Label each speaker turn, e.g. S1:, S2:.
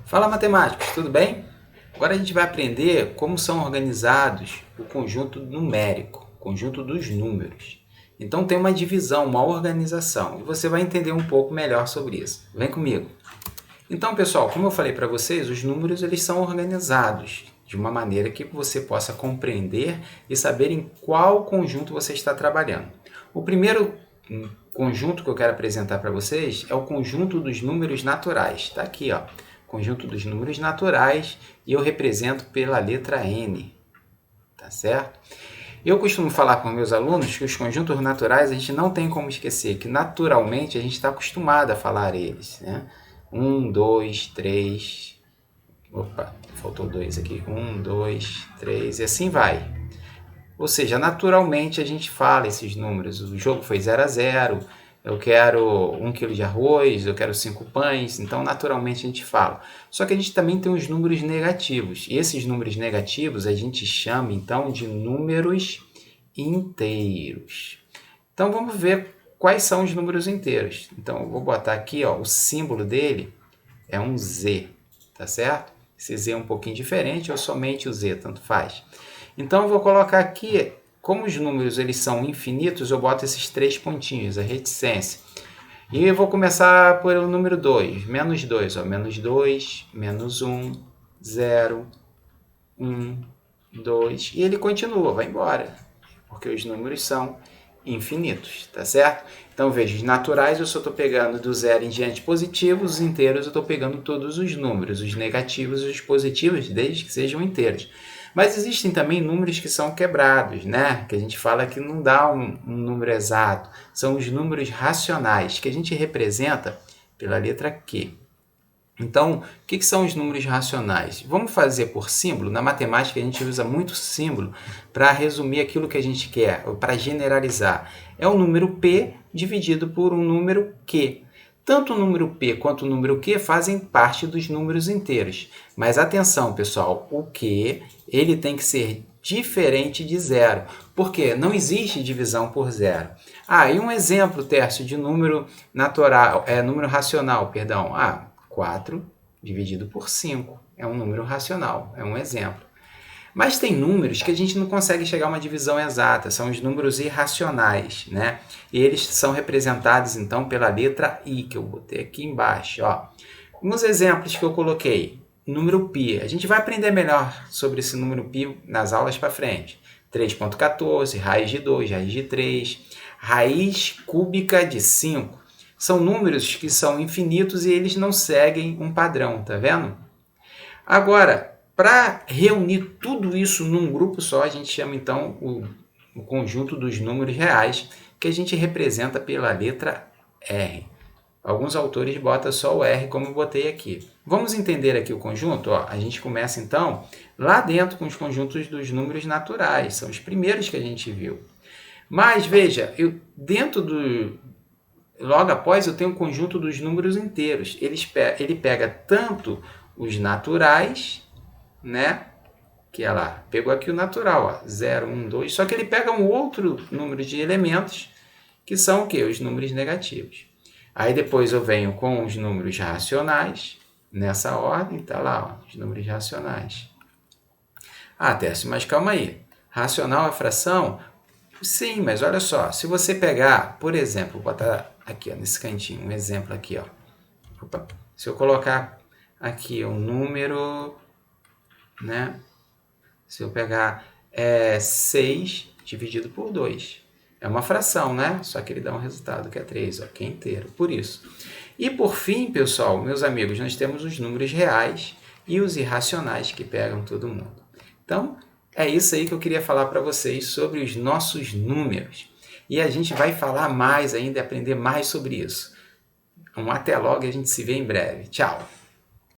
S1: Fala matemáticos, tudo bem? Agora a gente vai aprender como são organizados o conjunto numérico, o conjunto dos números. Então tem uma divisão, uma organização, e você vai entender um pouco melhor sobre isso. Vem comigo. Então, pessoal, como eu falei para vocês, os números eles são organizados de uma maneira que você possa compreender e saber em qual conjunto você está trabalhando. O primeiro conjunto que eu quero apresentar para vocês é o conjunto dos números naturais. Está aqui, ó. Conjunto dos números naturais, e eu represento pela letra N, tá certo? Eu costumo falar com meus alunos que os conjuntos naturais a gente não tem como esquecer, que naturalmente a gente está acostumado a falar eles, né? 1, 2, 3, opa, faltou 2 aqui, 1, 2, 3, e assim vai. Ou seja, naturalmente a gente fala esses números, o jogo foi 0 a 0, eu quero 1 quilo de arroz, eu quero 5 pães, então naturalmente a gente fala. Só que a gente também tem os números negativos, e esses números negativos a gente chama então de números inteiros. Então vamos ver quais são os números inteiros. Então eu vou botar aqui, ó, o símbolo dele é um Z, tá certo? Esse Z é um pouquinho diferente, ou somente o Z, tanto faz. Então eu vou colocar aqui, como os números eles são infinitos, eu boto esses 3 pontinhos, a reticência. E eu vou começar por o número 2, menos 2, ó, menos 2, menos 1, 0, 1, 2, e ele continua, vai embora, porque os números são infinitos, tá certo? Então veja, os naturais eu só estou pegando do 0 em diante positivos, os inteiros eu estou pegando todos os números, os negativos e os positivos, desde que sejam inteiros. Mas existem também números que são quebrados, né? Que a gente fala que não dá um número exato. São os números racionais, que a gente representa pela letra Q. Então, o que são os números racionais? Vamos fazer por símbolo. Na matemática, a gente usa muito símbolo para resumir aquilo que a gente quer, para generalizar. É o número P dividido por um número Q. Tanto o número P quanto o número Q fazem parte dos números inteiros. Mas atenção, pessoal, o Q ele tem que ser diferente de zero, porque não existe divisão por zero. E um exemplo, Tércio, de número natural, número racional, perdão. 4 dividido por 5 é um número racional, é um exemplo. Mas tem números que a gente não consegue chegar a uma divisão exata, são os números irracionais, né? E eles são representados, então, pela letra I, que eu botei aqui embaixo, ó. Uns exemplos que eu coloquei. Número π. A gente vai aprender melhor sobre esse número π nas aulas para frente. 3,14, raiz de 2, raiz de 3, raiz cúbica de 5. São números que são infinitos e eles não seguem um padrão, tá vendo? Agora, para reunir tudo isso num grupo só, a gente chama então o conjunto dos números reais, que a gente representa pela letra R. Alguns autores botam só o R, como eu botei aqui. Vamos entender aqui o conjunto? Ó, a gente começa então lá dentro com os conjuntos dos números naturais, são os primeiros que a gente viu. Mas veja, logo após eu tenho o conjunto dos números inteiros. Ele pega tanto os naturais, né? Que é lá, pegou aqui o natural, ó, 0, 1, 2, só que ele pega um outro número de elementos, que são o quê? Os números negativos. Aí depois eu venho com os números racionais, nessa ordem, tá lá, ó, os números racionais. Tércio, mas calma aí, racional é fração? Sim, mas olha só, se você pegar, por exemplo, vou botar aqui ó, nesse cantinho, um exemplo aqui, ó. Opa. Se eu colocar aqui um número, né? Se eu pegar 6 dividido por 2, é uma fração, né? Só que ele dá um resultado que é 3, ó, que é inteiro, por isso. E por fim, pessoal, meus amigos, nós temos os números reais e os irracionais que pegam todo mundo. Então, é isso aí que eu queria falar para vocês sobre os nossos números. E a gente vai falar mais ainda e aprender mais sobre isso. Então, até logo e a gente se vê em breve. Tchau!